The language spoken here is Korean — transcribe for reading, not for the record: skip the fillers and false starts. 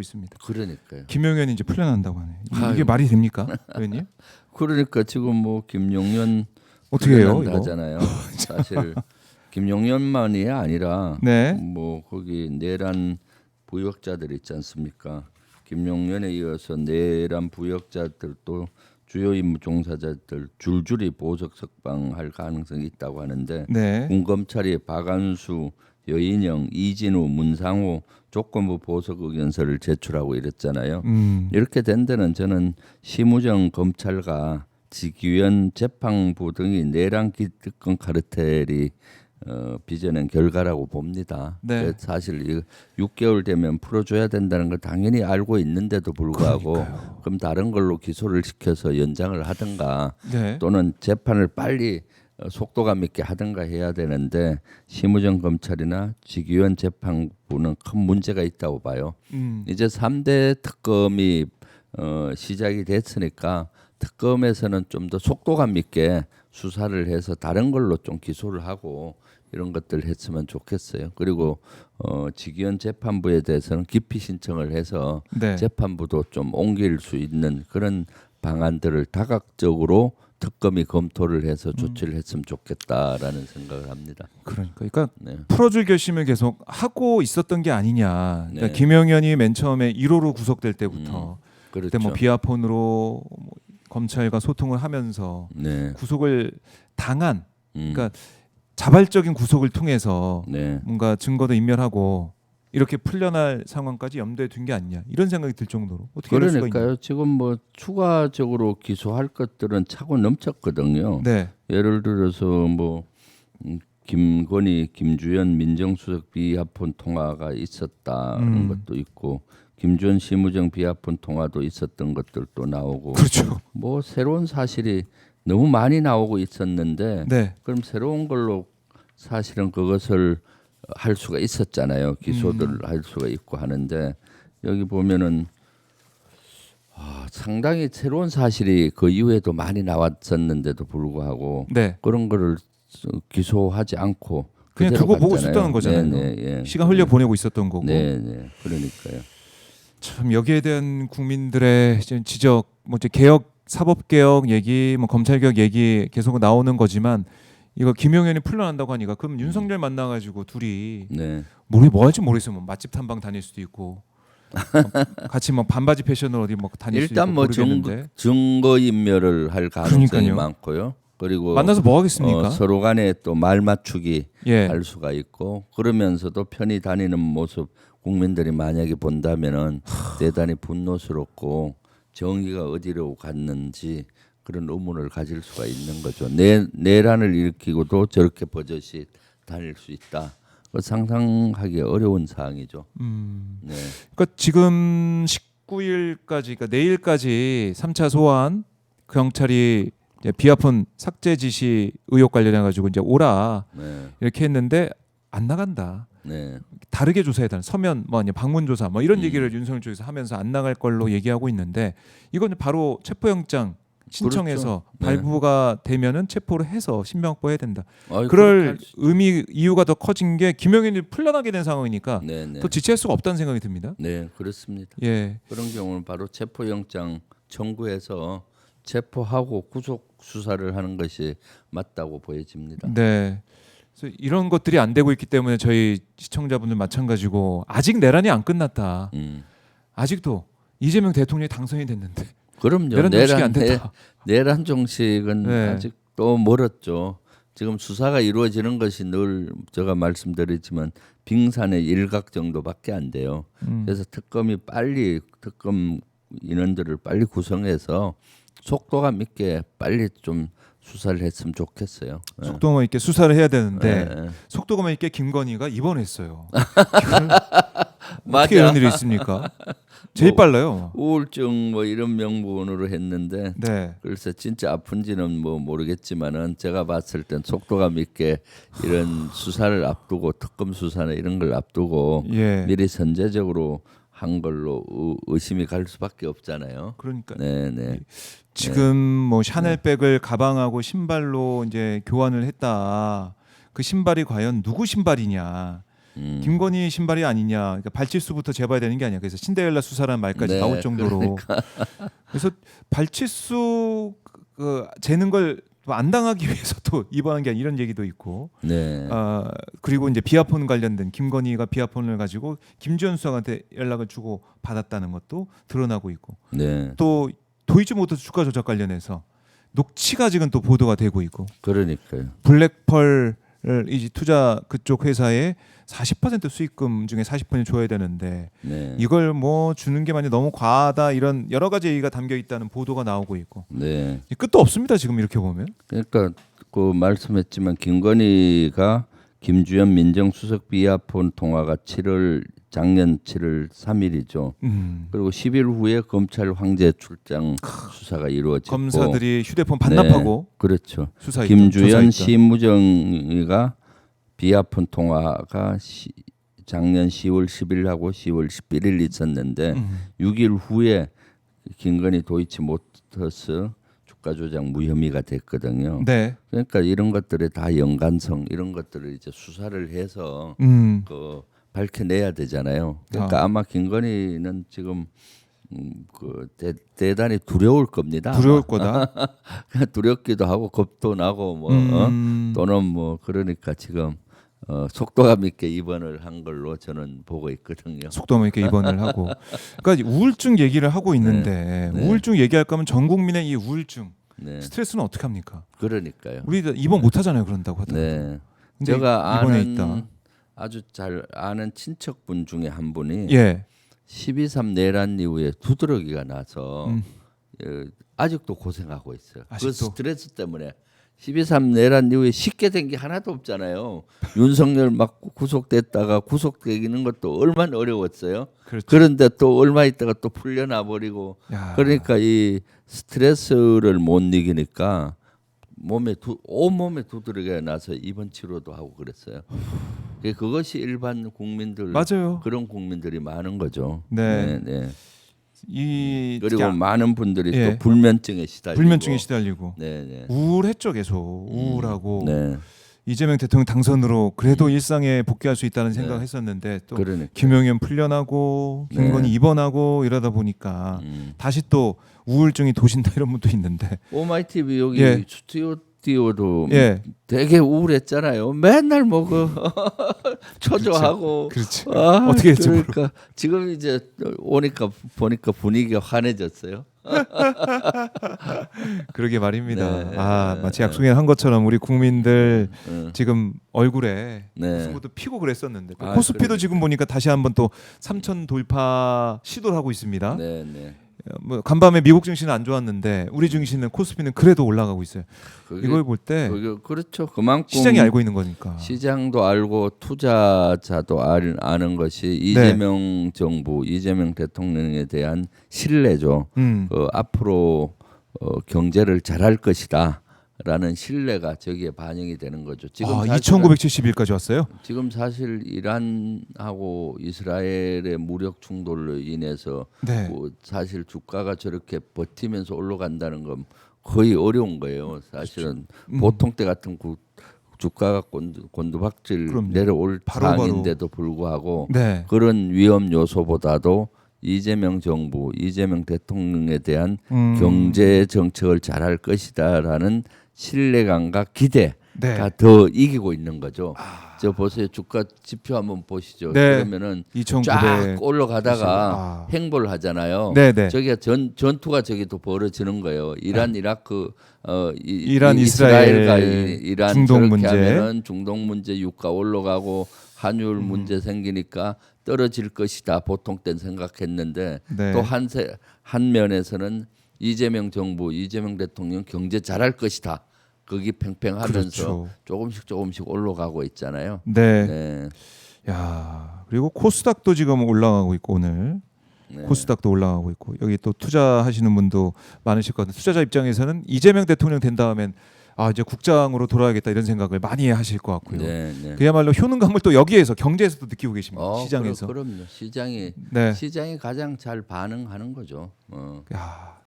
있습니다. 그러니까요. 김용현이 이제 풀려난다고 하네. 이게 아유. 말이 됩니까, 의원님? 그러니까 지금 뭐 김용현 어떻게 해요, 풀려난다 이거? 하잖아요. 사실 김용현만이 아니라 네. 뭐 거기 내란 부역자들 있지 않습니까? 김용현에 이어서 내란 부역자들도 주요 임무 종사자들 줄줄이 보석 석방할 가능성이 있다고 하는데 네. 군검찰이 박안수, 여인영, 이진우, 문상호 조건부 보석 의견서를 제출하고 이랬잖아요. 이렇게 된 데는 저는 심우정 검찰과 지기현 재판부 등이 내란 기득권 카르텔이 빚어낸 결과라고 봅니다. 네. 사실 이 6개월 되면 풀어줘야 된다는 걸 당연히 알고 있는데도 불구하고 그러니까요. 그럼 다른 걸로 기소를 시켜서 연장을 하든가 네. 또는 재판을 빨리 속도감 있게 하든가 해야 되는데 심우정 검찰이나 지기현 재판부는 큰 문제가 있다고 봐요. 이제 3대 특검이 시작이 됐으니까 특검에서는 좀 더 속도감 있게 수사를 해서 다른 걸로 좀 기소를 하고 이런 것들 했으면 좋겠어요. 그리고 지기현 재판부에 대해서는 기피 신청을 해서 네. 재판부도 좀 옮길 수 있는 그런 방안들을 다각적으로 특검이 검토를 해서 조치를 했으면 좋겠다라는 생각을 합니다. 그러니까 네. 풀어줄 결심을 계속 하고 있었던 게 아니냐. 그러니까 네. 김용현이 맨 처음에 1호로 구속될 때부터 그렇죠. 그때 뭐 비아폰으로 뭐 검찰과 소통을 하면서 네. 구속을 당한, 그러니까 자발적인 구속을 통해서 네. 뭔가 증거도 인멸하고 이렇게 풀려날 상황까지 염두에 둔 게 아니냐 이런 생각이 들 정도로 어떻게 이럴 수가 있냐. 그러니까요. 지금 뭐 추가적으로 기소할 것들은 차고 넘쳤거든요. 네. 예를 들어서 뭐 김건희, 김주현 민정수석 비하폰 통화가 있었다는 것도 있고 김주현 심우정 비하폰 통화도 있었던 것들도 나오고 그렇죠. 뭐 새로운 사실이 너무 많이 나오고 있었는데 네. 그럼 새로운 걸로 사실은 그것을 할 수가 있었잖아요. 기소를 할 수가 있고 하는데 여기 보면은 상당히 새로운 사실이 그 이후에도 많이 나왔었는데도 불구하고 네. 그런 거를 기소하지 않고 그냥 그대로 두고 보고 갔잖아요. 있었다는 거잖아요. 네, 예. 시간 흘려 보내고 있었던 거고. 네, 네. 그러니까요. 참 여기에 대한 국민들의 지적, 뭐 이제 개혁, 사법 개혁 얘기, 뭐 검찰 개혁 얘기 계속 나오는 거지만 이거 김용현이 풀려난다고 하니까 그럼 윤석열 만나가지고 둘이 네. 뭐 할지 모르겠어요. 뭐 맛집 탐방 다닐 수도 있고 같이 뭐 반바지 패션으로 어디 뭐 다닐 수도 일단 있고 뭐 모르겠는데 증거 인멸을 할 가능성이 그러니까요. 많고요. 그리고 만나서 뭐 하겠습니까? 서로 간에 또 말 맞추기 예. 할 수가 있고 그러면서도 편히 다니는 모습 국민들이 만약에 본다면은 대단히 분노스럽고 정의가 어디로 갔는지 그런 의문을 가질 수가 있는 거죠. 내란을 일으키고도 저렇게 버젓이 다닐 수 있다. 상상하기 어려운 사항이죠. 네. 그러니까 지금 19일까지, 그러니까 내일까지 3차 소환 경찰이 이제 비아폰 삭제 지시 의혹 관련해 가지고 이제 오라 네. 이렇게 했는데 안 나간다. 네. 다르게 조사해달라. 서면 뭐 아니 방문 조사 뭐 이런 얘기를 윤석열 쪽에서 하면서 안 나갈 걸로 얘기하고 있는데 이건 바로 체포영장 신청해서 그렇죠. 네. 발부가 되면은 체포를 해서 신병 확보해야 된다. 아유, 그렇게 그럴 할 수- 의미 이유가 더 커진 게 김용현이 풀려나게 된 상황이니까 네, 네. 더 지체할 수가 없다는 생각이 듭니다. 네, 그렇습니다. 예. 그런 경우는 바로 체포영장 청구해서 체포하고 구속 수사를 하는 것이 맞다고 보여집니다. 네. 그래서 이런 것들이 안 되고 있기 때문에 저희 시청자분들 마찬가지고 아직 내란이 안 끝났다. 아직도 이재명 대통령이 당선이 됐는데 그럼요. 내란 정식이 안 됐다. 내란 정식은 네. 아직도 멀었죠. 지금 수사가 이루어지는 것이 늘 제가 말씀드렸지만 빙산의 일각 정도밖에 안 돼요. 그래서 특검이 빨리 특검 인원들을 빨리 구성해서 속도감 있게 빨리 좀 수사를 했으면 좋겠어요. 속도감 있게 수사를 해야 되는데 네. 속도감 있게 김건희가 입원했어요. 이걸 어떻게 이런 일이 있습니까? 제일 빨라요. 우울증 뭐 이런 명분으로 했는데 네. 그래서 진짜 아픈지는 뭐 모르겠지만은 제가 봤을 땐 속도감 있게 이런 수사를 앞두고 특검 수사나 이런 걸 앞두고 예. 미리 선제적으로 한 걸로 의심이 갈 수밖에 없잖아요. 그러니까 네네. 지금 뭐 샤넬백을 가방하고 신발로 이제 교환을 했다. 그 신발이 과연 누구 신발이냐? 김건희 신발이 아니냐. 그러니까 발치수부터 재봐야 되는 게 아니야. 그래서 신데렐라 수사라는 말까지 네, 나올 정도로. 그래서 발치수 재는 걸 안 당하기 위해서 또 입원한 게 아니라 이런 얘기도 있고. 네. 그리고 이제 비아폰 관련된 김건희가 비아폰을 가지고 김주현 수석한테 연락을 주고 받았다는 것도 드러나고 있고. 네. 또 도이치모터스 주가 조작 관련해서 녹취가 지금 또 보도가 되고 있고. 그러니까요. 블랙펄을 이제 투자 그쪽 회사에 40% 수익금 중에 40%를 줘야 되는데 네. 이걸 뭐 주는 게 많이 너무 과하다 이런 여러 가지 얘기가 담겨 있다는 보도가 나오고 있고. 네. 끝도 없습니다 지금 이렇게 보면. 그러니까 그 말씀했지만 김건희가 김주현 민정수석 비아폰 통화가 작년 7월 3일이죠. 그리고 10일 후에 검찰 황제 출장 수사가 이루어졌고 검사들이 휴대폰 반납하고. 네, 그렇죠. 수사했던, 김주현 조사했던. 시무정이가 비아폰 통화가 작년 10월 10일하고 10월 11일 있었는데 6일 후에 김건희 도이치모터스 주가 조작 무혐의가 됐거든요. 네. 그러니까 이런 것들의 다 연관성 이런 것들을 이제 수사를 해서 그 밝혀내야 되잖아요. 그러니까 아마 김건희는 지금 대단히 두려울 겁니다. 두려울 거다. 두렵기도 하고 겁도 나고 뭐 또는 뭐 그러니까 지금 속도감 있게 입원을 한 걸로 저는 보고 있거든요. 속도감 있게 입원을 하고. 그러니까 우울증 얘기를 하고 있는데 네. 우울증 얘기할 거면 전 국민의 이 우울증, 네. 스트레스는 어떻게 합니까? 그러니까요. 우리 입원 못 하잖아요. 그런다고 하더라도. 네. 근데 제가 입원해 아는 있다. 아주 잘 아는 친척분 중에 한 분이 예. 12.3 내란 이후에 두드러기가 나서 아직도 고생하고 있어요. 그 아직도? 스트레스 때문에 12.3 내란 이후에 쉽게 된 게 하나도 없잖아요. 윤석열 막 구속됐다가 구속되기는 것도 얼마나 어려웠어요. 그렇죠. 그런데 또 얼마 있다가 또 풀려나 버리고 야. 그러니까 이 스트레스를 못 이기니까 온몸에 두드러기가 나서 입원 치료도 하고 그랬어요. 그것이 일반 국민들 맞아요. 그런 국민들이 많은 거죠. 네. 네. 그리고 그리고 많은 분들이 예. 또 불면증에 시달리고 불면증에 시달리고 네. 우울했죠 계속. 우울하고 네. 이재명 대통령 당선으로 그래도 일상에 복귀할 수 있다는 생각을 했었는데 또 그러니까. 김용현 풀려나고 김건희 네. 입원하고 이러다 보니까 다시 또 우울증이 도신다 이런 분도 있는데. 오마이TV 여기 예. 스튜디오도 예. 되게 우울했잖아요. 맨날 뭐그 초조하고 그렇죠. 어떻게 했지 그러니까 지금 이제 보니까 분위기가 환해졌어요. 그러게 말입니다. 네. 마치 약속한 것처럼 우리 국민들 지금 얼굴에 네. 무슨 것도 피고 그랬었는데 아, 코스피도 그러니까. 지금 보니까 다시 한번 또 3천 돌파 시도를 하고 있습니다. 네. 뭐 간밤에 미국 증시는 안 좋았는데 우리 증시는 코스피는 그래도 올라가고 있어요. 이걸 볼 때 그렇죠. 그만큼 시장이 알고 있는 거니까. 시장도 알고 투자자도 아는 것이 이재명 정부, 이재명 대통령에 대한 신뢰죠. 앞으로 경제를 잘할 것이다라는 신뢰가 저기에 반영이 되는 거죠. 지금 2,970일까지 왔어요? 지금 사실 이란하고 이스라엘의 무력 충돌로 인해서 네. 사실 주가가 저렇게 버티면서 올라간다는 건 거의 어려운 거예요. 사실은 보통 때 같은 주가가 곤두박질 그럼요. 내려올 바로바로. 상황인데도 불구하고 네. 그런 위험 요소보다도 이재명 정부, 이재명 대통령에 대한 경제 정책을 잘할 것이다라는 신뢰감과 기대가 네. 더 이기고 있는 거죠. 저 보세요. 주가 지표 한번 보시죠. 네. 그러면은 2,900. 쫙 올라가다가 행보를 하잖아요. 네네. 저기가 전투가 저기 또 벌어지는 거예요. 이란, 이라크, 이란, 이스라엘과 이스라엘, 이란 중동 저렇게 문제. 하면은 중동 문제 유가 올라가고 한율 문제 생기니까 떨어질 것이다. 보통 땐 생각했는데 네. 또 한 면에서는 이재명 정부, 이재명 대통령 경제 잘할 것이다. 거기 팽팽하면서 그렇죠. 조금씩 올라가고 있잖아요. 네. 네. 야, 그리고 코스닥도 지금 올라가고 있고 오늘 네. 코스닥도 올라가고 있고 여기 또 투자하시는 분도 많으실 것 같은데 투자자 입장에서는 이재명 대통령 된 다음엔 이제 국장으로 돌아야겠다 이런 생각을 많이 하실 것 같고요. 네. 그야말로 효능감을 또 여기에서 경제에서도 느끼고 계십니다. 시장에서. 그럼요. 시장이 네. 가장 잘 반응하는 거죠. 야,